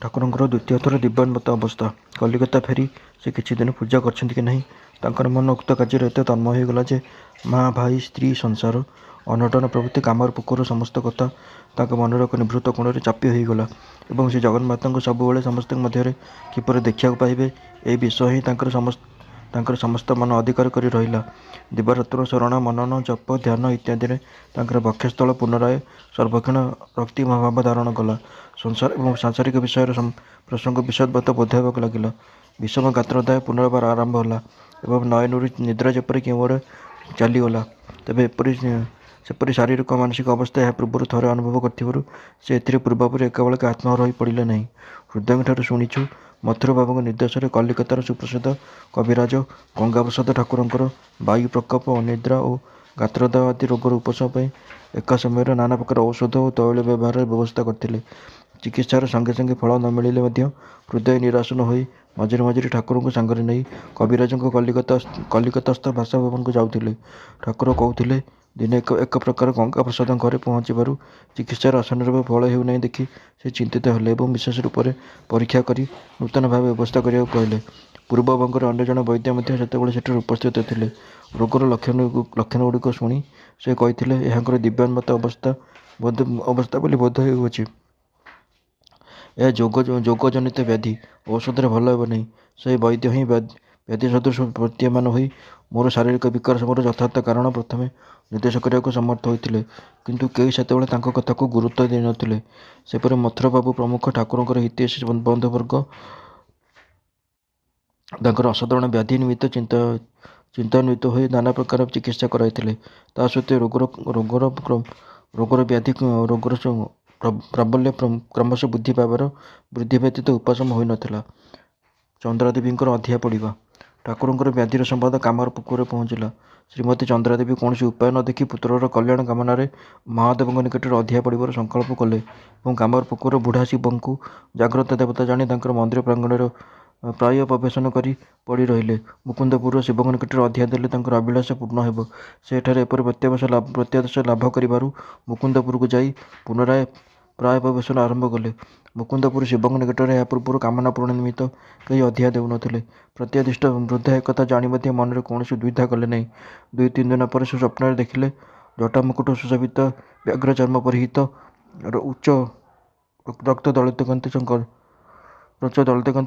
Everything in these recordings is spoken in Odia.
ଠାକୁରଙ୍କର ଦ୍ୱିତୀୟ ଥର ଦିବ୍ୟାନ୍ୱତ ଅବସ୍ଥା। କଲିକତା ଫେରି ସେ କିଛି ଦିନ ପୂଜା କରିଛନ୍ତି କି ନାହିଁ, ତାଙ୍କର ମନ ଉକ୍ତ କାର୍ଯ୍ୟରେ ଏତେ ତନ୍ମୟ ହୋଇଗଲା ଯେ ମା, ଭାଇ, ସ୍ତ୍ରୀ, ସଂସାର, ଅନଟନ ପ୍ରଭୃତି କାମର ପୁକୁର ସମସ୍ତ କଥା ତାଙ୍କ ମନର ଏକ ନିଭୃତ କୋଣରେ ଚାପି ହୋଇଗଲା ଏବଂ ସେ ଜଗନ୍ମାତାଙ୍କୁ ସବୁବେଳେ ସମସ୍ତଙ୍କ ମଧ୍ୟରେ କିପରି ଦେଖିବାକୁ ପାଇବେ, ଏହି ବିଷୟ ହିଁ ତାଙ୍କର ସମସ୍ତ ମନ ଅଧିକାର କରି ରହିଲା। ଦିବାରାତ୍ର ଶରଣ, ମନନ, ଜପ, ଧ୍ୟାନ ଇତ୍ୟାଦିରେ ତାଙ୍କର ବକ୍ଷସ୍ଥଳ ପୁନରାୟ ସର୍ବକ୍ଷଣ ରକ୍ତିଭାବ ଧାରଣ କଲା। ସଂସାର ଏବଂ ସାଂସାରିକ ବିଷୟର ପ୍ରସଙ୍ଗ ବିଷଦବତ ବୋଧ ହେବାକୁ ଲାଗିଲା। ବିଷମ ଗାତ୍ରୋଦ୍ଧୟ ପୁନର୍ବାର ଆରମ୍ଭ ହେଲା ଏବଂ ନୟନରୁ ନିଦ୍ରା ଯେପରି କେଉଁଆଡ଼େ ଚାଲିଗଲା। ତେବେ ସେପରି ଶାରୀରିକ ଓ ମାନସିକ ଅବସ୍ଥା ଏହା ପୂର୍ବରୁ ଥରେ ଅନୁଭବ କରିଥିବାରୁ ସେ ଏଥିରେ ପୂର୍ବପରି ଏକାବେଳକେ ଆତ୍ମହରା ହୋଇ ପଡ଼ିଲେ ନାହିଁ। ହୃଦୟଙ୍କଠାରୁ ଶୁଣିଛୁ, ମଥୁରବାବୁଙ୍କ ନିର୍ଦ୍ଦେଶରେ କଲିକତାର ସୁପ୍ରସିଦ୍ଧ କବିରାଜ ଗଙ୍ଗାପ୍ରସାଦ ଠାକୁରଙ୍କର ବାୟୁ ପ୍ରକୋପ, ଅନିଦ୍ରା ଓ ଗାତ୍ରୋଦ୍ଧୟ ଆଦି ରୋଗର ଉପଶମ ପାଇଁ ଏକା ସମୟରେ ନାନା ପ୍ରକାର ଔଷଧ ଓ ତୈଳ ବ୍ୟବହାରର ବ୍ୟବସ୍ଥା କରିଥିଲେ। ଚିକିତ୍ସାର ସଙ୍ଗେ ସଙ୍ଗେ ଫଳ ନ ମିଳିଲେ ମଧ୍ୟ ହୃଦୟ ନିରାଶ ନ ହୋଇ ମଝିରେ ମଝିରେ ଠାକୁରଙ୍କୁ ସାଙ୍ଗରେ ନେଇ କବିରାଜଙ୍କ କଲିକତାସ୍ଥ ବାସଭବନକୁ ଯାଉଥିଲେ। ଠାକୁର କହୁଥିଲେ, ଦିନେ ଏକ ପ୍ରକାର ଗଙ୍ଗାପ୍ରସାଦଙ୍କ ଘରେ ପହଞ୍ଚିବାରୁ ଚିକିତ୍ସାର ଆଶାନୁରୂପ ଫଳ ହେଉନାହିଁ ଦେଖି ସେ ଚିନ୍ତିତ ହେଲେ ଏବଂ ବିଶେଷ ରୂପରେ ପରୀକ୍ଷା କରି ନୂତନ ଭାବେ ବ୍ୟବସ୍ଥା କରିବାକୁ କହିଲେ। ପୂର୍ବବଙ୍ଗର ଅନ୍ୟ ଜଣେ ବୈଦ୍ୟ ମଧ୍ୟ ସେତେବେଳେ ସେଠାରେ ଉପସ୍ଥିତ ଥିଲେ। ରୋଗର ଲକ୍ଷଣଗୁଡ଼ିକ ଶୁଣି ସେ କହିଥିଲେ, ଏହାଙ୍କର ଦିବ୍ୟାନ୍ୱତ ଅବସ୍ଥା ବୋଲି ବୋଧ ହେଉଅଛି। ଏହା ଯୋଗଜନିତ ବ୍ୟାଧି, ଔଷଧରେ ଭଲ ହେବ ନାହିଁ। ସେହି ବୈଦ୍ୟ ହିଁ ବ୍ୟାଧି ସଦୃଶ ପ୍ରତୀୟମାନ ହୋଇ ମୋର ଶାରୀରିକ ବିକାର ସବୁର ଯଥାର୍ଥ କାରଣ ପ୍ରଥମେ ନିର୍ଦ୍ଦେଶ କରିବାକୁ ସମର୍ଥ ହୋଇଥିଲେ, କିନ୍ତୁ କେହି ସେତେବେଳେ ତାଙ୍କ କଥାକୁ ଗୁରୁତ୍ୱ ଦେଇ ନ ଥିଲେ। ସେପରି ମଥୁରବାବୁ ପ୍ରମୁଖ ଠାକୁରଙ୍କର ହିତୈଷୀ ବନ୍ଧୁବର୍ଗ ତାଙ୍କର ଅସାଧାରଣ ବ୍ୟାଧି ନିମିତ୍ତ ଚିନ୍ତାନ୍ୱିତ ହୋଇ ନାନା ପ୍ରକାର ଚିକିତ୍ସା କରାଇଥିଲେ। ତା ସତ୍ତ୍ୱେ ରୋଗର ପ୍ରାବଲ୍ୟ କ୍ରମଶଃ ବୃଦ୍ଧି ବ୍ୟତୀତ ଉପଶମ ହୋଇ ନ ଥିଲା। ଚନ୍ଦ୍ରାଦେବୀଙ୍କର ଅଧିଆ ପଡ଼ିବା। ଠାକୁରଙ୍କର ବ୍ୟାଧିର ସମ୍ବାଦ କାମରପୁକୁରରେ ପହଞ୍ଚିଲା। ଶ୍ରୀମତୀ ଚନ୍ଦ୍ରାଦେବୀ କୌଣସି ଉପାୟ ନ ଦେଖି ପୁତ୍ରର କଲ୍ୟାଣ କାମନାରେ ମହାଦେବଙ୍କ ନିକଟରେ ଅଧିଆ ପଡ଼ିବାର ସଂକଳ୍ପ କଲେ ଏବଂ କାମରପୁକୁରର ବୁଢ଼ା ଶିବଙ୍କୁ ଜାଗ୍ରତ ଦେବତା ଜାଣି ତାଙ୍କର ମନ୍ଦିର ପ୍ରାଙ୍ଗଣରେ ପ୍ରାୟ ପ୍ରବେଶନ କରି ପଡ଼ି ରହିଲେ। ମୁକୁନ୍ଦପୁରର ଶିବଙ୍କ ନିକଟରେ ଅଧିଆ ଦେଲେ ତାଙ୍କର ଅଭିଳାଷ ପୂର୍ଣ୍ଣ ହେବ। ସେ ଏଠାରେ ଏପରି ପ୍ରତ୍ୟାଦେଶ ଲାଭ କରିବାରୁ ମୁକୁନ୍ଦପୁରକୁ ଯାଇ ପୁନରାୟ ପ୍ରାୟ ପ୍ରବେଶନ ଆରମ୍ଭ କଲେ। ମୁକୁନ୍ଦପୁର ଶିବଙ୍କ ନିକଟରେ ଏହା ପୂର୍ବରୁ କାମନା ପୂରଣ ନିମିତ୍ତ କେହି ଅଧିଆ ଦେଉ ନ ଥିଲେ। ପ୍ରତ୍ୟାଦିଷ୍ଟ ବୃଦ୍ଧ ଏକଥା ଜାଣି ମଧ୍ୟ ମନରେ କୌଣସି ଦ୍ୱିଧା କଲେ ନାହିଁ। 2-3 ଦିନ ପରେ ସେ ସ୍ୱପ୍ନରେ ଦେଖିଲେ, ଜଟାମୁକୁଟ ସୁଶୋଭିତ, ବ୍ୟାଘ୍ରଚର୍ମ ପରିହିତ, ଉଚ୍ଚ ରକ୍ତ ଦଳିତକାନ୍ତି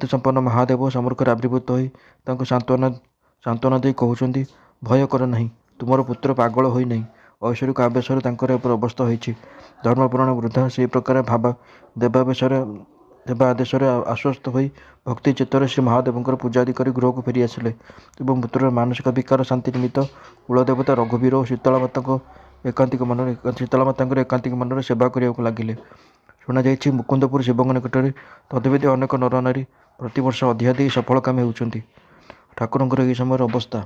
ସମ୍ପନ୍ନ ମହାଦେବ ସମ୍ମୁଖରେ ଆବିର୍ଭୂତ ହୋଇ ତାଙ୍କୁ ସାନ୍ତ୍ୱନା ଦେଇ କହୁଛନ୍ତି, ଭୟ କର ନାହିଁ, ତୁମର ପୁତ୍ର ପାଗଳ ହୋଇନାହିଁ। ଐଶ୍ୱରିକ ଆବେଶରେ ତାଙ୍କର ଏପରି ଅବସ୍ଥା ହୋଇଛି। ଧର୍ମପରାୟଣ ବୃଦ୍ଧା ସେହି ପ୍ରକାର ଦେବା ଆଦେଶରେ ଆଶ୍ୱସ୍ତ ହୋଇ ଭକ୍ତି ଚିତ୍ତରେ ଶ୍ରୀ ମହାଦେବଙ୍କର ପୂଜାଦି କରି ଗୃହକୁ ଫେରି ଆସିଲେ ଏବଂ ପୁତ୍ରର ମାନସିକ ବିକାର ଶାନ୍ତି ନିମିତ୍ତ କୁଳଦେବତା ରଘୁବୀର ଓ ଶୀତଳାମାତାଙ୍କର ଏକାନ୍ତିକ ମନରେ ସେବା କରିବାକୁ ଲାଗିଲେ। ଶୁଣାଯାଇଛି, ମୁକୁନ୍ଦପୁର ଶିବଙ୍କ ନିକଟରେ ତଦୁବିଧି ଅନେକ ନରନାରୀ ପ୍ରତିବର୍ଷ ଅଧିଆ ଦେଇ ସଫଳକାମୀ ହେଉଛନ୍ତି। ଠାକୁରଙ୍କର ଏହି ସମୟର ଅବସ୍ଥା।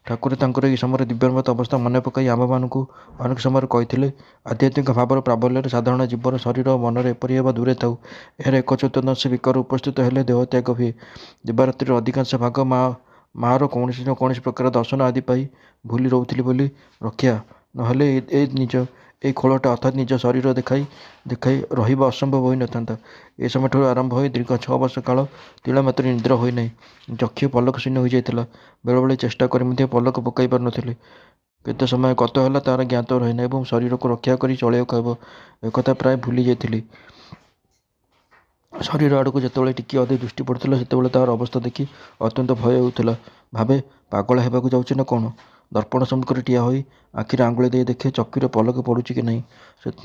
ଠାକୁର ତାଙ୍କର ଏହି ସମୟର ଦିବ୍ୟାନ୍ୱତ ଅବସ୍ଥା ମନେ ପକାଇ ଆମ୍ଭମାନଙ୍କୁ ଅନେକ ସମୟରେ କହିଥିଲେ, ଆଧ୍ୟାତ୍ମିକ ଭାବର ପ୍ରାବଲ୍ୟରେ ସାଧାରଣ ଜୀବର ଶରୀର ଓ ମନର ଏପରି ହେବା ଦୂରେ ଥାଉ, ଏହାର 1/4 ବିକାର ଉପସ୍ଥିତ ହେଲେ ଦେହତ୍ୟାଗ ହୁଏ। ଦିବାରାତ୍ରିର ଅଧିକାଂଶ ଭାଗ ମା'ର କୌଣସି ନ କୌଣସି ପ୍ରକାର ଦର୍ଶନ ଆଦି ପାଇ ଭୁଲି ରହୁଥିଲି ବୋଲି ରକ୍ଷା, ନ ହେଲେ ଏଇ ଖୋଳଟା ଅର୍ଥାତ୍ ନିଜ ଶରୀର ଦେଖାଇ ରହିବା ଅସମ୍ଭବ ହୋଇ ନ ଥାନ୍ତା। ଏ ସମୟଠାରୁ ଆରମ୍ଭ ହୋଇ ଦୀର୍ଘ 6 ବର୍ଷ କାଳ ତିଳେମାତ୍ର ନିଦ୍ରା ହୋଇ ନାହିଁ। ଚକ୍ଷୁ ପଲକ ଶୂନ୍ୟ ହୋଇଯାଇଥିଲା। ବେଳେବେଳେ ଚେଷ୍ଟା କରି ମଧ୍ୟ ପଲକ ପକାଇ ପାରୁ ନ ଥିଲେ। କେତେ ସମୟ ଗତ ହେଲା ତାହାର ଜ୍ଞାତ ରହେନାହିଁ ଏବଂ ଶରୀରକୁ ରକ୍ଷା କରି ଚଳିବାକୁ ହେବ, ଏକଥା ପ୍ରାୟ ଭୁଲି ଯାଇଥିଲି। ଶରୀର ଆଡ଼କୁ ଯେତେବେଳେ ଟିକିଏ ଅଧିକ ଦୃଷ୍ଟି ପଡ଼ୁଥିଲା, ସେତେବେଳେ ତାହାର ଅବସ୍ଥା ଦେଖି ଅତ୍ୟନ୍ତ ଭୟ ହେଉଥିଲା। ଭାବେ, ପାଗଳ ହେବାକୁ ଯାଉଛି ନା କ'ଣ? ଦର୍ପଣ ସମ୍ମୁଖରେ ଠିଆ ହୋଇ ଆଖିରେ ଆଙ୍ଗୁଳି ଦେଇ ଦେଖେ ଚକ୍ଷୁରେ ପଲକ ପଡ଼ୁଛି କି ନାହିଁ।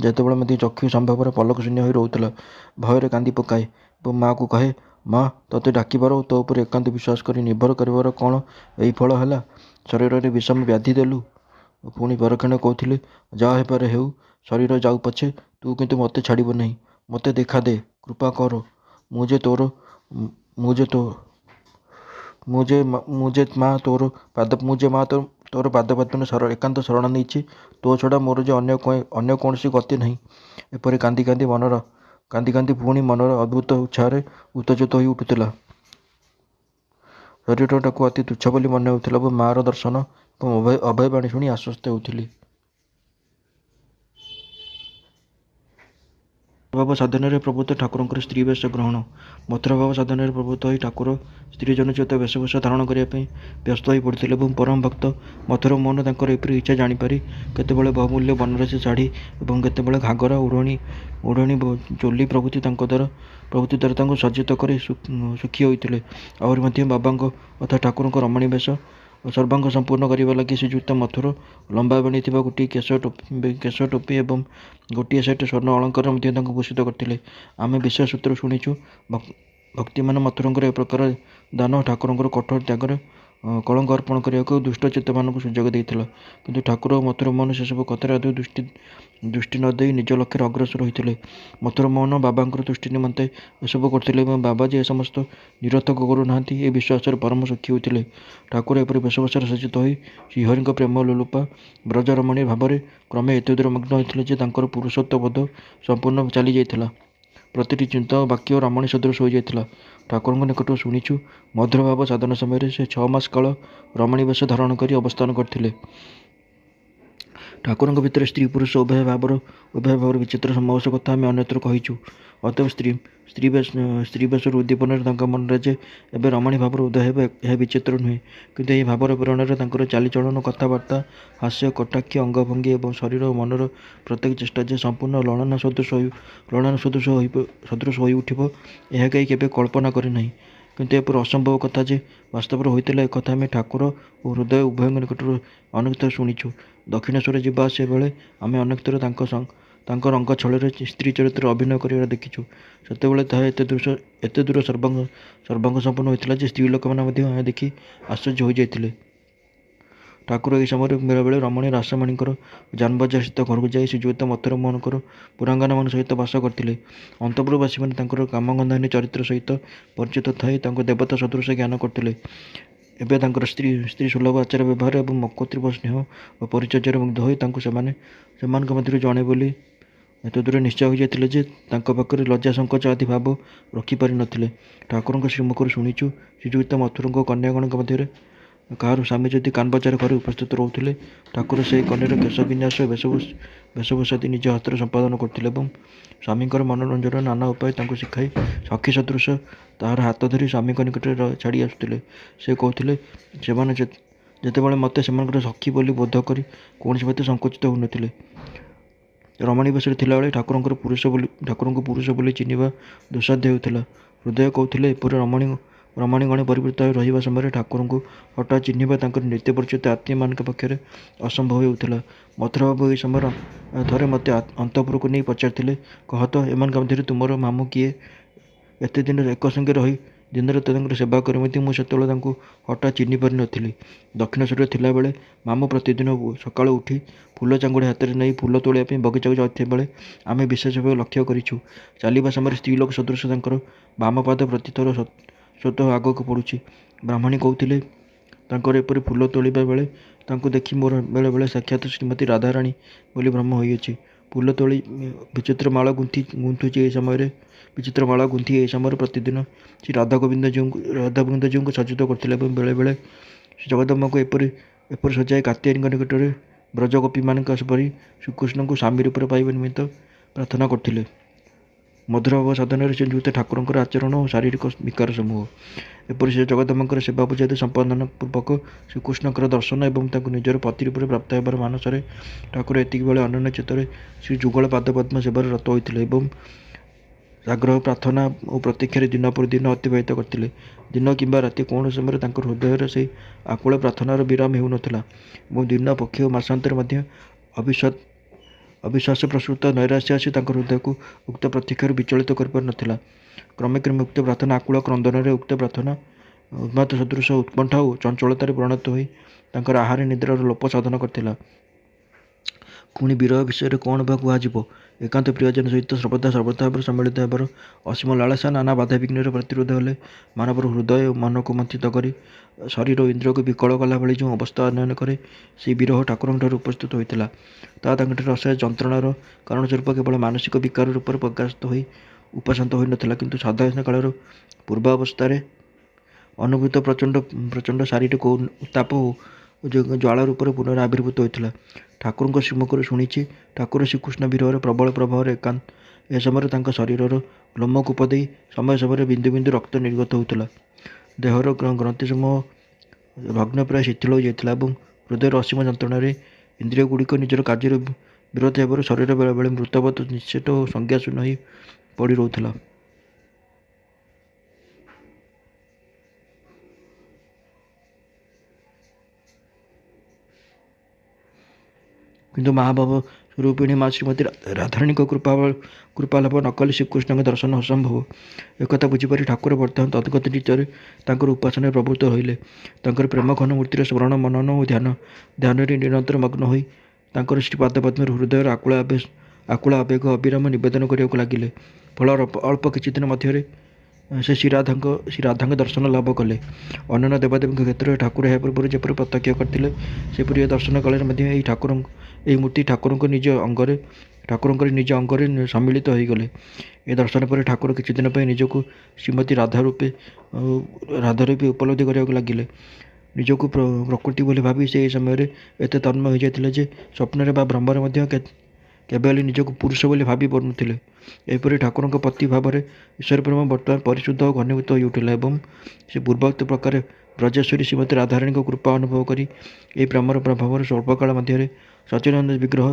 ଯେତେବେଳେ ମଧ୍ୟ ଚକ୍ଷୁ ସମ୍ଭବରେ ପଲକ ଶୂନ୍ୟ ହୋଇ ରହୁଥିଲା, ଭୟରେ କାନ୍ଦି ପକାଏ ଏବଂ ମା'କୁ କହେ, ମା, ତୋତେ ଡାକିବାର ଓ ତୋ ଉପରେ ଏକାନ୍ତ ବିଶ୍ୱାସ କରି ନିର୍ଭର କରିବାର କ'ଣ ଏଇ ଫଳ ହେଲା? ଶରୀରରେ ବିଷମ ବ୍ୟାଧି ଦେଲୁ। ପୁଣି ପରକ୍ଷଣେ କହୁଥିଲେ, ଯାହା ହେବାର ହେଉ, ଶରୀର ଯାଉ ପଛେ, ତୁ କିନ୍ତୁ ମୋତେ ଛାଡ଼ିବୁ ନାହିଁ। ମୋତେ ଦେଖା ଦେ, କୃପା କର। ମୁଁ ଯେ ମା ତୋର ପାଦପଦ୍ମରେ ଏକାନ୍ତ ଶରଣ ନେଇଛି। ତୋ ଛଡ଼ା ମୋର ଯେ ଅନ୍ୟ କୌଣସି ଗତି ନାହିଁ। ଏପରି କାନ୍ଦି କାନ୍ଦି ପୁଣି ମନର ଅଦ୍ଭୁତ ଉତ୍ସାହରେ ଉତ୍ତେଜିତ ହୋଇ ଉଠୁଥିଲା। ଶରୀରଟାକୁ ଅତି ତୁଚ୍ଛ ବୋଲି ମନେ ହେଉଥିଲା ଏବଂ ମା'ର ଦର୍ଶନ ଏବଂ ଅଭୟବାଣୀ ଶୁଣି ଆଶ୍ୱସ୍ତ ହେଉଥିଲି। ଭାବ ସାଧନରେ ପ୍ରଭୁତ୍ୱ ଠାକୁରଙ୍କର ସ୍ତ୍ରୀ ବେଶ ଗ୍ରହଣ। ମଥୁରା ଭାବ ସାଧନରେ ପ୍ରଭୁତ୍ୱ ହୋଇ ଠାକୁର ସ୍ତ୍ରୀ ଜନଚିତ ବେଶଭୂଷା ଧାରଣ କରିବା ପାଇଁ ବ୍ୟସ୍ତ ହୋଇ ପଡ଼ିଥିଲେ ଏବଂ ପରମ ଭକ୍ତ ମଥୁରା ମୋହନ ତାଙ୍କର ଏପରି ଇଚ୍ଛା ଜାଣିପାରି କେତେବେଳେ ବହୁମୂଲ୍ୟ ବନାରସୀ ଶାଢ଼ୀ ଏବଂ କେତେବେଳେ ଘାଘରା ଓଢ଼ଣୀ ଚୋଲି ପ୍ରଭୃତି ଦ୍ୱାରା ତାଙ୍କୁ ସଜ୍ଜିତ କରି ସୁଖୀ ହୋଇଥିଲେ। ଆହୁରି ମଧ୍ୟ ବାବାଙ୍କ ତଥା ଠାକୁରଙ୍କ ରମଣୀ ବେଶ ସର୍ବାଙ୍ଗ ସମ୍ପୂର୍ଣ୍ଣ କରିବା ଲାଗି ଶ୍ରୀଯୁକ୍ତ ମଥୁର ଲମ୍ବା ବେଣୀ ଥିବା ଗୋଟିଏ କେଶ ଟୋପି ଏବଂ ଗୋଟିଏ ସେଟ୍ ସ୍ୱର୍ଣ୍ଣ ଅଳଙ୍କାର ମଧ୍ୟ ତାଙ୍କୁ ଭୂଷିତ କରିଥିଲେ। ଆମେ ବିଶେଷ ସୂତ୍ରରୁ ଶୁଣିଛୁ, ଭକ୍ତିମାନ ମଥୁରଙ୍କର ଏ ପ୍ରକାର ଦାନ ଠାକୁରଙ୍କର କଠୋର ତ୍ୟାଗରେ କଳଙ୍କ ଅର୍ପଣ କରିବାକୁ ଦୁଷ୍ଟ ଚିତ୍ତମାନଙ୍କୁ ସୁଯୋଗ ଦେଇଥିଲା। କିନ୍ତୁ ଠାକୁର ଓ ମଥୁରା ମୋହନ ସେସବୁ କଥାରେ ଆଦୌ ଦୃଷ୍ଟି ନ ଦେଇ ନିଜ ଲକ୍ଷ୍ୟରେ ଅଗ୍ରସର ହୋଇଥିଲେ। ମଥୁରା ମୋହନ ବାବାଙ୍କର ତୁଷ୍ଟି ନିମନ୍ତେ ଏସବୁ କରୁଥିଲେ ଏବଂ ବାବା ଯେ ଏ ସମସ୍ତ ନିରର୍ଥକ କରୁନାହାନ୍ତି, ଏ ବିଶ୍ୱାସରେ ପରମ ସୁଖୀ ହୋଇଥିଲେ। ଠାକୁର ଏପରି ବେଶଭୂଷାରେ ସଜ୍ଜିତ ହୋଇ ଶ୍ରୀହରିଙ୍କ ପ୍ରେମ ଲୋଲୁପା ବ୍ରଜରମଣୀ ଭାବରେ କ୍ରମେ ଏତେଦୂର ମଗ୍ନ ହୋଇଥିଲେ ଯେ ତାଙ୍କର ପୁରୁଷତ୍ୱବୋଧ ସମ୍ପୂର୍ଣ୍ଣ ଚାଲିଯାଇଥିଲା। ପ୍ରତିଟି ଚିନ୍ତା ଓ ବାକ୍ୟ ରମଣୀ ସଦୃଶ ହୋଇଯାଇଥିଲା। ଠାକୁରଙ୍କ ନିକଟରୁ ଶୁଣିଛୁ, ମଧୁର ଭାବ ସାଧନ ସମୟରେ ସେ 6 ମାସ କାଳ ରମଣୀ ବେଶ ଧାରଣ କରି ଅବସ୍ଥାନ କରିଥିଲେ। ଠାକୁରଙ୍କ ଭିତରେ ସ୍ତ୍ରୀ ପୁରୁଷ ଉଭୟ ଭାବର ବିଚିତ୍ର ସମାବେଶ କଥା ଆମେ ଅନ୍ୟତ୍ର କହିଛୁ। ଅତଏବ ସ୍ତ୍ରୀ ବେଶର ଉଦ୍ଦୀପନାରେ ତାଙ୍କ ମନରେ ଯେ ଏବେ ରମଣୀ ଭାବର ଉଦୟ ହେବ, ଏହା ବିଚିତ୍ର ନୁହେଁ। କିନ୍ତୁ ଏହି ଭାବର ପ୍ରେରଣାରେ ତାଙ୍କର ଚାଲିଚଳନ, କଥାବାର୍ତ୍ତା, ହାସ୍ୟ, କଟାକ୍ଷ, ଅଙ୍ଗଭଙ୍ଗୀ ଏବଂ ଶରୀର ଓ ମନର ପ୍ରତ୍ୟେକ ଚେଷ୍ଟା ଯେ ସମ୍ପୂର୍ଣ୍ଣ ଲଳନା ସଦୃଶ ହୋଇ ଉଠିବ, ଏହା କେବେ କଳ୍ପନା କରିନାହିଁ। କିନ୍ତୁ ଏପରି ଅସମ୍ଭବ କଥା ଯେ ବାସ୍ତବରେ ହୋଇଥିଲା, ଏକଥା ଆମେ ଠାକୁର ଓ ହୃଦୟ ଉଭୟଙ୍କ ନିକଟରୁ ଅନେକ ଥର ଶୁଣିଛୁ। ଦକ୍ଷିଣେଶ୍ୱର ଯିବା ଆସିବା ବେଳେ ଆମେ ଅନେକ ଥର ତାଙ୍କ ରଙ୍ଗ ଛଳରେ ସ୍ତ୍ରୀ ଚରିତ୍ରରେ ଅଭିନୟ କରିବାର ଦେଖିଛୁ। ସେତେବେଳେ ତାହା ଏତେ ଦୂର ସର୍ବାଙ୍ଗ ସମ୍ପୂର୍ଣ୍ଣ ହୋଇଥିଲା ଯେ ସ୍ତ୍ରୀ ଲୋକମାନେ ମଧ୍ୟ ଏହା ଦେଖି ଆଶ୍ଚର୍ଯ୍ୟ ହୋଇଯାଇଥିଲେ। ଠାକୁର ଏହି ସମୟରେ ବେଳେବେଳେ ରମଣୀ ରାସମଣୀଙ୍କର ଯାନବଜାର ସ୍ଥିତ ଘରକୁ ଯାଇ ଶ୍ରୀଯୁକ୍ତ ମଥୁରା ମୋହନଙ୍କର ପୁରାଙ୍ଗନାମାନଙ୍କ ସହିତ ବାସ କରିଥିଲେ। ଅନ୍ତଃପୁରବାସୀମାନେ ତାଙ୍କର କାମଗନ୍ଧାନୀ ଚରିତ୍ର ସହିତ ପରିଚିତ ଥାଇ ତାଙ୍କୁ ଦେବତା ସଦୃଶ ଜ୍ଞାନ କରୁଥିଲେ। ଏବେ ତାଙ୍କର ସ୍ତ୍ରୀ ସୁଲଭ ଆଚାର ବ୍ୟବହାର ଏବଂ ମକୋତ୍ରୀବ ସ୍ନେହ ଓ ପରିଚର୍ଯ୍ୟାରେ ମୁଗ୍ଧ ହୋଇ ତାଙ୍କୁ ସେମାନଙ୍କ ମଧ୍ୟରୁ ଜଣେ ବୋଲି ଏତେଦୂର ନିଶ୍ଚୟ ହୋଇଯାଇଥିଲେ ଯେ ତାଙ୍କ ପାଖରେ ଲଜ୍ଜା ସଂକୋଚ ଆଦି ଭାବ ରଖିପାରି ନଥିଲେ। ଠାକୁରଙ୍କ ଶ୍ରୀମୁଖରୁ ଶୁଣିଛୁ, ଶ୍ରୀଯୁକ୍ତ ମଥୁରଙ୍କ କନ୍ୟାଗଣଙ୍କ ମଧ୍ୟରେ କାହାର ସ୍ୱାମୀ ଯଦି କାନବଜାର ଘରେ ଉପସ୍ଥିତ ରହୁଥିଲେ, ଠାକୁର ସେହି କନ୍ୟାର କେଶ ବିନ୍ୟାସ ଓ ବେଶଭୂଷାଦି ନିଜ ହସ୍ତରେ ସମ୍ପାଦନ କରୁଥିଲେ ଏବଂ ସ୍ୱାମୀଙ୍କର ମନୋରଞ୍ଜନର ନାନା ଉପାୟ ତାଙ୍କୁ ଶିଖାଇ ସଖୀ ସଦୃଶ ତାହାର ହାତ ଧରି ସ୍ୱାମୀଙ୍କ ନିକଟରେ ଛାଡ଼ି ଆସୁଥିଲେ। ସେ କହୁଥିଲେ, ସେମାନେ ଯେତେବେଳେ ମୋତେ ସେମାନଙ୍କର ସଖୀ ବୋଲି ବୋଧ କରି କୌଣସି ମତେ ସଂକୁଚିତ ହୋଇନଥିଲେ। ରମଣୀ ବେଶରେ ଥିଲାବେଳେ ଠାକୁରଙ୍କୁ ପୁରୁଷ ବୋଲି ଚିହ୍ନିବା ଦୁଃସାଧ୍ୟ ହେଉଥିଲା। ହୃଦୟ କହୁଥିଲେ, ଏପରି ରମଣୀଗଣେ ପରିବୃତ ହୋଇ ରହିବା ସମୟରେ ଠାକୁରଙ୍କୁ ହଠାତ୍ ଚିହ୍ନିବା ତାଙ୍କର ନିତ୍ୟ ପରିଚିତ ଆତ୍ମୀୟମାନଙ୍କ ପକ୍ଷରେ ଅସମ୍ଭବ ହେଉଥିଲା। ମଥୁରା ବାବୁ ଏହି ସମୟରେ ଥରେ ମୋତେ ଅନ୍ତଃପୁରକୁ ନେଇ ପଚାରିଥିଲେ, କହ ତ, ଏମାନଙ୍କ ମଧ୍ୟରେ ତୁମର ମାମୁଁ କିଏ? ଏତେ ଦିନ ଏକ ସଙ୍ଗେ ରହି ଦିନରେ ତାଙ୍କର ସେବା କରି ମଧ୍ୟ ମୁଁ ସେତେବେଳେ ତାଙ୍କୁ ହଠାତ୍ ଚିହ୍ନି ପାରି ନଥିଲି। ଦକ୍ଷିଣେଶ୍ୱରରେ ଥିଲାବେଳେ ମାମୁଁ ପ୍ରତିଦିନ ସକାଳୁ ଉଠି ଫୁଲ ଚାଙ୍ଗୁଡ଼ି ହାତରେ ନେଇ ଫୁଲ ତୋଳିବା ପାଇଁ ବଗିଚାକୁ ଯାଉଥିବା ବେଳେ ଆମେ ବିଶେଷ ଭାବେ ଲକ୍ଷ୍ୟ କରିଛୁ। ଚାଲିବା ସମୟରେ ସ୍ତ୍ରୀଲୋକ ସଦୃଶ ତାଙ୍କର ବାମ ପାଦ ପ୍ରତିଥର ସ୍ୱତଃ ଆଗକୁ ପଡ଼ୁଛି। ବ୍ରାହ୍ମଣୀ କହୁଥିଲେ, ତାଙ୍କର ଏପରି ଫୁଲ ତୋଳିବା ବେଳେ ତାଙ୍କୁ ଦେଖି ମୋର ବେଳେବେଳେ ସାକ୍ଷାତ ଶ୍ରୀମତୀ ରାଧାରାଣୀ ବୋଲି ଭ୍ରମ ହୋଇଅଛି। ଫୁଲ ତୋଳି ବିଚିତ୍ର ମାଳ ଗୁନ୍ଥି ଏହି ସମୟରେ ପ୍ରତିଦିନ ଶ୍ରୀ ରାଧାଗୋବିନ୍ଦଜୀଙ୍କୁ ସଜ୍ଜିତ କରୁଥିଲେ ଏବଂ ବେଳେବେଳେ ଶ୍ରୀ ଜଗଦମ୍ବାକୁ ଏପରି ସଜାଇ କାତ୍ୟାୟନୀଙ୍କ ନିକଟରେ ବ୍ରଜଗୋପୀମାନଙ୍କ ପରି ଶ୍ରୀକୃଷ୍ଣଙ୍କୁ ସ୍ୱାମୀ ରୂପରେ ପାଇବା ନିମିତ୍ତ ପ୍ରାର୍ଥନା କରୁଥିଲେ। ମଧୁର ଭାବ ସାଧନରେ ଶ୍ରୀଯୁକ୍ତ ଠାକୁରଙ୍କର ଆଚରଣ ଓ ଶାରୀରିକ ବିକାର ସମୂହ ଏପରି ସେ ଜଗଦମ୍ବାଙ୍କର ସେବା ପୂଜାଦି ସମ୍ପାଦନ ପୂର୍ବକ ଶ୍ରୀକୃଷ୍ଣଙ୍କର ଦର୍ଶନ ଏବଂ ତାଙ୍କୁ ନିଜର ପତି ରୂପରେ ପ୍ରାପ୍ତ ହେବାର ମାନସରେ ଠାକୁର ଏତିକିବେଳେ ଅନନ୍ୟ ଚିତ୍ତରେ ଶ୍ରୀଯୁଗଳ ପାଦପଦ୍ମ ସେବାରେ ରତ ହୋଇଥିଲେ ଏବଂ ଆଗ୍ରହ, ପ୍ରାର୍ଥନା ଓ ପ୍ରତୀକ୍ଷାରେ ଦିନ ପରେ ଦିନ ଅତିବାହିତ କରିଥିଲେ। ଦିନ କିମ୍ବା ରାତି କୌଣସି ସମୟରେ ତାଙ୍କର ହୃଦୟରେ ସେହି ଆକୁଳ ପ୍ରାର୍ଥନାର ବିରାମ ହେଉନଥିଲା ଏବଂ ଦିନ, ପକ୍ଷୀ ଓ ମାସାନ୍ତରେ ମଧ୍ୟ ଅବିଶ୍ୱାସ ପ୍ରସୂତ ନୈରାଶ୍ୟ ଆସି ତାଙ୍କ ହୃଦୟକୁ ଉକ୍ତ ପ୍ରତୀକ୍ଷାରୁ ବିଚଳିତ କରିପାରୁ ନଥିଲା। କ୍ରମେ ଉକ୍ତ ପ୍ରାର୍ଥନା ଆକୁଳ କ୍ରନ୍ଦନରେ ଉକ୍ତ ପ୍ରାର୍ଥନା ଉନ୍ମାଦ ସଦୃଶ ଉତ୍କଣ୍ଠା ଓ ଚଞ୍ଚଳତାରେ ପରିଣତ ହୋଇ ତାଙ୍କର ଆହାର ନିଦ୍ରାର ଲୋପ ସାଧନ କରିଥିଲା। ପୁଣି ବିରହ ବିଷୟରେ କ'ଣ ବା କୁହାଯିବ? ଏକାନ୍ତ ପ୍ରିୟଜନ ସହିତ ସର୍ବଦା ଭାବରେ ସମ୍ମିଳିତ ହେବାର ଅସୀମ ଲାଳସା ନାନା ବାଧାବିଘ୍ନରେ ପ୍ରତିରୋଧ ହେଲେ ମାନବର ହୃଦୟ ଓ ମନକୁ ମନ୍ଥିତ କରି ଶରୀର ଓ ଇନ୍ଦ୍ରିୟକୁ ବିକଳ କଲା ଭଳି ଯେଉଁ ଅବସ୍ଥା ଆନୟନ କରେ, ସେହି ବିରହ ଠାକୁରଙ୍କଠାରେ ଉପସ୍ଥିତ ହୋଇଥିଲା। ତାହା ତାଙ୍କଠାରେ ଅସହ୍ୟ ଯନ୍ତ୍ରଣାର କାରଣ ସ୍ୱରୂପ କେବଳ ମାନସିକ ବିକାର ରୂପରେ ପ୍ରକାଶିତ ହୋଇ ଉପଶାନ୍ତ ହୋଇନଥିଲା, କିନ୍ତୁ ସାଧାରଣ କାଳର ପୂର୍ବାବସ୍ଥାରେ ଅନୁଭୂତ ପ୍ରଚଣ୍ଡ ଶାରୀରିକ ଉତ୍ତାପ ଓ ଜ୍ୱାଳା ରୂପରେ ପୁନଃ ଆବିର୍ଭୂତ ହୋଇଥିଲା। ଠାକୁରଙ୍କ ଶ୍ରୀମୁଖରୁ ଶୁଣିଛି, ଠାକୁର ଶ୍ରୀକୃଷ୍ଣ ବିରହର ପ୍ରବଳ ପ୍ରବାହରେ ଏ ସମୟରେ ତାଙ୍କ ଶରୀରର ଲୋମକୂପ ଦେଇ ସମୟ ସମୟରେ ବିନ୍ଦୁ ବିନ୍ଦୁ ରକ୍ତ ନିର୍ଗତ ହେଉଥିଲା। ଦେହର ଗ୍ରନ୍ଥିସମୂହ ଭଗ୍ନପ୍ରାୟ ଶିଥିଳ ହୋଇଯାଇଥିଲା ଏବଂ ହୃଦୟର ଅସୀମ ଯନ୍ତ୍ରଣାରେ ଇନ୍ଦ୍ରିୟଗୁଡ଼ିକ ନିଜର କାର୍ଯ୍ୟରେ ବିରତ ହେବାରୁ ଶରୀର ବେଳେବେଳେ ମୃତବତ୍ ନିଶ୍ଚେତ ଓ ସଂଜ୍ଞାଶୂନ୍ୟ ହୋଇ ପଡ଼ି ରହୁଥିଲା। କିନ୍ତୁ ମହାଭାବ ରୂପିଣୀ ମା ଶ୍ରୀମତୀ ରାଧାରାଣୀଙ୍କ କୃପାଲାଭ ନ କଲେ ଶ୍ରୀକୃଷ୍ଣଙ୍କ ଦର୍ଶନ ଅସମ୍ଭବ। ଏକଥା ବୁଝିପାରି ଠାକୁର ବର୍ତ୍ତମାନ ତଦ୍ଗତ ଚିତ୍ତରେ ତାଙ୍କର ଉପାସନାରେ ପ୍ରବୃତ୍ତ ରହିଲେ। ତାଙ୍କର ପ୍ରେମଘନ ମୂର୍ତ୍ତିର ସ୍ମରଣ ମନନ ଓ ଧ୍ୟାନରେ ନିରନ୍ତର ମଗ୍ନ ହୋଇ ତାଙ୍କର ଶ୍ରୀପାଦପଦ୍ମରେ ହୃଦୟର ଆକୁଳ ଆବେଗ ଅବିରାମ ନିବେଦନ କରିବାକୁ ଲାଗିଲେ। ଫଳରେ ଅଳ୍ପ କିଛି ଦିନ ମଧ୍ୟରେ ସେ ଶ୍ରୀରାଧାଙ୍କ ଦର୍ଶନ ଲାଭ କଲେ। ଅନ୍ୟାନ୍ୟ ଦେବାଦେବୀଙ୍କ କ୍ଷେତ୍ରରେ ଠାକୁର ଏହା ପୂର୍ବରୁ ଯେପରି ପ୍ରତ୍ୟକ୍ଷ କରିଥିଲେ, ସେପରି ଏ ଦର୍ଶନ କାଳରେ ମଧ୍ୟ ଏହି ମୂର୍ତ୍ତି ଠାକୁରଙ୍କର ନିଜ ଅଙ୍ଗରେ ସମ୍ମିଳିତ ହୋଇଗଲେ। ଏ ଦର୍ଶନ ପରେ ଠାକୁର କିଛି ଦିନ ପାଇଁ ନିଜକୁ ଶ୍ରୀମତୀ ରାଧା ରୂପେ ଉପଲବ୍ଧି କରିବାକୁ ଲାଗିଲେ। ନିଜକୁ ପ୍ରକୃତି ବୋଲି ଭାବି ସେ ଏହି ସମୟରେ ଏତେ ତନ୍ମୟ ହୋଇଯାଇଥିଲେ ଯେ ସ୍ୱପ୍ନରେ ବା ଭ୍ରମରେ ମଧ୍ୟ କେବେହେଲେ ନିଜକୁ ପୁରୁଷ ବୋଲି ଭାବି ପାରୁନଥିଲେ। ଏହିପରି ଠାକୁରଙ୍କ ପତି ଭାବରେ ଈଶ୍ୱରପ୍ରେମ ବର୍ତ୍ତମାନ ପରିଶୁଦ୍ଧ ଓ ଘନୀଭୂତ ହୋଇଉଠିଲା ଏବଂ ସେ ପୂର୍ବୋକ୍ତ ପ୍ରକାରେ ବ୍ରଜେଶ୍ୱରୀ ଶ୍ରୀମତୀ ରାଧାରାଣୀଙ୍କ କୃପା ଅନୁଭବ କରି ଏହି ପ୍ରେମର ପ୍ରଭାବରେ ସ୍ୱଳ୍ପକାଳ ମଧ୍ୟରେ ସଚ୍ଚିଦାନନ୍ଦ ବିଗ୍ରହ